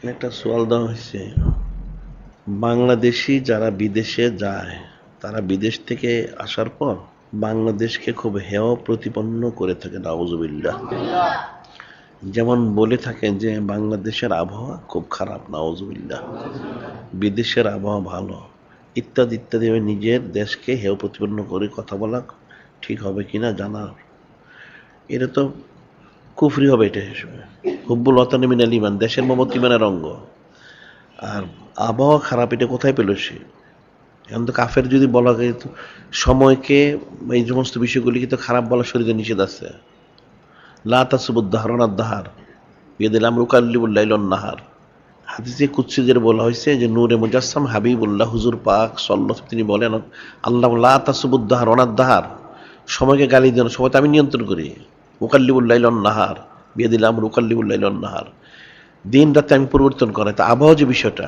একটা সোয়াল দেওয়া হয়েছে, বাংলাদেশি যারা বিদেশে যায় তারা বিদেশ থেকে আসার পর বাংলাদেশকে খুব হেয় প্রতিপন্ন করে থাকে, নাউজুবিল্লাহ। যেমন বলে থাকেন যে বাংলাদেশের আবহাওয়া খুব খারাপ, নাউজুবিল্লাহ, বিদেশের আবহাওয়া ভালো, ইত্যাদি ইত্যাদি। নিজের দেশকে হেয় প্রতিপন্ন করে কথা বলা ঠিক হবে কিনা জানা, এটা তো কুফরি হবে। এটা হিসেবে হুব্বুল ওয়াতানি মিনাল ঈমান, দেশের মমত্ব ঈমানের অঙ্গ। আর আবহাওয়া খারাপ, এটা কোথায় পেল সে? এখন তো কাফের যদি বলা যায় তো সময়কে, এই সমস্ত বিষয়গুলিকে তো খারাপ বলা শরীরে নিষেধ আছে। লা তাসুবুদ্দাহর অনাদ্দাহার বিয়াদিল আমরু কাল্লিবুল লাইলন নাহার। হাদিসে কুদসি যে বলা হয়েছে যে নূরে মুজাসসাম হাবিবুল্লাহ হুজুর পাক সাল্লাল্লাহু তিনি বলেন, আল্লাহ লা তাসুবুদ্দাহর অনাদ্দাহার, সময়কে গালি দেন, সময় তো আমি নিয়ন্ত্রণ করি। মুকাল্লিবুল লাইলন নাহার বিয়াদিল আমরু কাল্লিবুল লাইলন নাহার, দিন রাতে আমি পরিবর্তন করাই। তা আবহাওয়া যে বিষয়টা,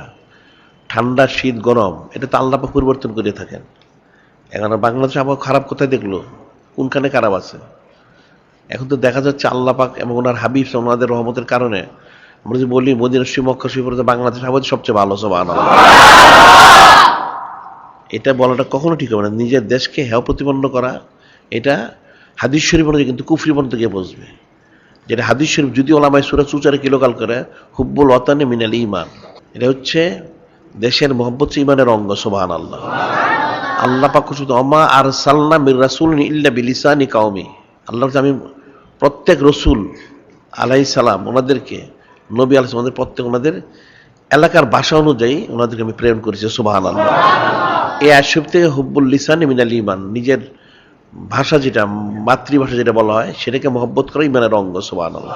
ঠান্ডা শীত গরম, এটা তো আল্লাহ পাক পরিবর্তন করে থাকেন। এখন বাংলাদেশ আবহাওয়া খারাপ কোথায় দেখলো? কোনখানে খারাপ আছে? এখন তো দেখা যাচ্ছে আল্লাহ পাক এবং ওনার হাবিব ওনাদের রহমতের কারণে আমরা যে বলি মদিনা শরীফ, মক্কা শরীফ, বাংলাদেশ আবহাওয়া সবচেয়ে ভালো, সুবহানাল্লাহ। এটা বলাটা কখনো ঠিক হবে না। নিজের দেশকে হেয় প্রতিপন্ন করা, এটা হাদিস শরীফ অনুযায়ী কিন্তু কুফরি পর্যন্ত গিয়ে বসবে। যেটা হাদিস শরীফ যদি ওলামায়ে সূরা চুচারে কিলোকাল করে, হুব্বুল ওয়াতানি মিনাল ঈমান, এটা হচ্ছে দেশের মহব্বত ঈমানের অঙ্গ, সুবহানাল্লাহ। আল্লাহ পাক শুধু অমা আরসালনা মির রাসূলিন ইল্লা বিলিসানি কাওমি, আল্লাহ আমি প্রত্যেক রসুল আলাইহিস সালাম ওনাদেরকে, নবী আলাইহিস সালাম প্রত্যেক ওনাদের এলাকার ভাষা অনুযায়ী ওনাদেরকে আমি প্রেরণ করেছি, সুবহানাল্লাহ। এই আয়াত থেকে হুব্বুল লিসানি মিনাল ঈমান, নিজের ভাষা যেটা মাতৃভাষা যেটা বলা হয় সেটাকে মহব্বত করা ঈমানের অঙ্গ, সুবহানাল্লাহ।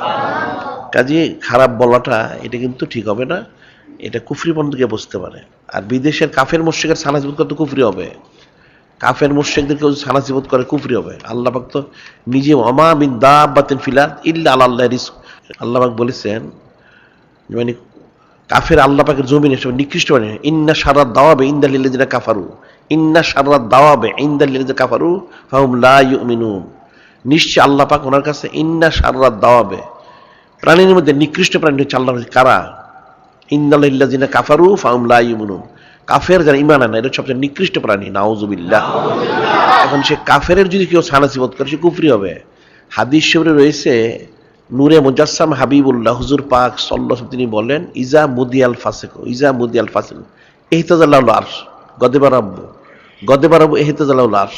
কাজে খারাপ বলাটা এটা কিন্তু ঠিক হবে না, এটা কুফরি পর্যন্ত গিয়ে বসতে পারে। আর বিদেশের কাফের মুশরিকের সানাসিবত করতে কুফরি হবে, কাফের মুশরিকদেরকে সানাসিবত করে কুফরি হবে। আল্লাহ পাক তো নিজে ওমা মিন দাব্বাতিন ফিল আরদ ইল্লা আলাল্লাহি রিজক, আল্লাহ পাক বলেছেন মানে কাফের আল্লাহ পাকের জমিনে সব নিকৃষ্ট মানে, ইন্না শাররাদ দাওয়াবে ইনদাল লিল্লাযিনা কাফারু, ইন্না শাররাদ দাওয়াবে ইনদাল লিল্লাযিনা কাফারু ফাহুম লা ইউমিনুন। নিশ্চয় আল্লাহ পাক ওনার কাছে ইন্না শাররাদ দাওয়াবে, প্রাণীর মধ্যে নিকৃষ্ট প্রাণী হচ্ছে আল্লাহর কারা, ইন্নাল লিল্লাযিনা কাফারু ফাহুম লা ইউমিনুন, কাফের যারা ঈমান আনে না, এটা সবচেয়ে নিকৃষ্ট প্রাণী, নাউজুবিল্লাহ। এখন সে কাফের যদি কেউ সানাসিবত করে সে কুফরি হবে। হাদিস শরীফে রয়েছে নূরে মুজাসসাম হাবিবুল্লাহ হুজুর পাক সাল্লাল্লাহু আলাইহি তিনি বলেন, ইজা মুদিয়াল ফাসিকু, ইজা মুদিয়াল ফাসিকু ইহতাজাল্লাহুল আরশ গদিবা রাব্বু, গদিবা রাব্বু ইহতাজাল্লাহুল আরশ।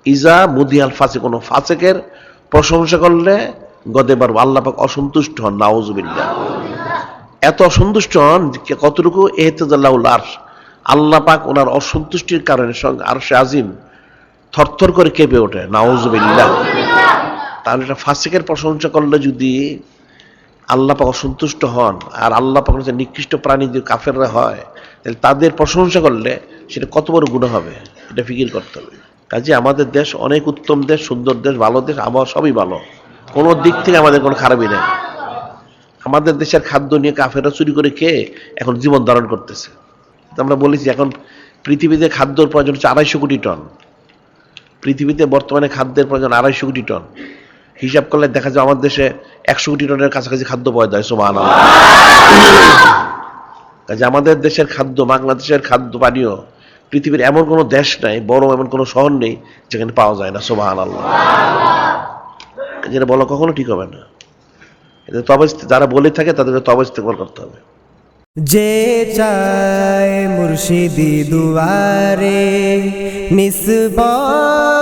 ইজা মুদিয়াল ফাসিক, কোন ফাসিকের প্রশংসা করলে গদিবা রাব্বু, আল্লাহ পাক অসন্তুষ্ট হন, নাউজুবিল্লাহ। এত অসন্তুষ্ট হন কতটুকু, ইহতাজাল্লাহুল আরশ, আল্লাহ পাক ওনার অসন্তুষ্টির কারণে সঙ্গে আরশে আজিম থরথর করে কেঁপে ওঠে, নাউজুবিল্লাহ। তাহলে এটা ফাসিকের প্রশংসা করলে যদি আল্লাহ পাক অসন্তুষ্ট হন, আর আল্লাহ পাক নিকৃষ্ট প্রাণী যদি কাফেররা হয়, তাহলে তাদের প্রশংসা করলে সেটা কত বড় গুনাহ হবে, এটা ফিকির করতে হবে। কাজে আমাদের দেশ অনেক উত্তম দেশ, সুন্দর দেশ, ভালো দেশ, আবহাওয়া সবই ভালো, কোনো দিক থেকে আমাদের কোনো খারাপই নেই। আমাদের দেশের খাদ্য নিয়ে কাফেররা চুরি করে খেয়ে এখন জীবন ধারণ করতেছে। আমরা বলেছি এখন পৃথিবীতে খাদ্যর প্রয়োজন হচ্ছে 250 কোটি টন। পৃথিবীতে বর্তমানে খাদ্যের প্রয়োজন 250 কোটি টন। হিসাব করলে দেখা যায় আমাদের দেশে 100 কোটি টনের কাছাকাছি খাদ্য পাওয়া যায়, সুবহানাল্লাহ। কাজে আমাদের দেশের খাদ্য, বাংলাদেশের খাদ্য পানীয় পৃথিবীর এমন কোনো দেশ নাই, বড় এমন কোনো শহর নেই যেখানে পাওয়া যায় না, সুবহানাল্লাহ। যেটা বলা কখনো ঠিক হবে না। এটা তবে যারা বলে থাকে তাদেরকে তবে ইস্তেগফার করতে হবে। যে চায় মুর্শিদি দুয়ারে নিসবত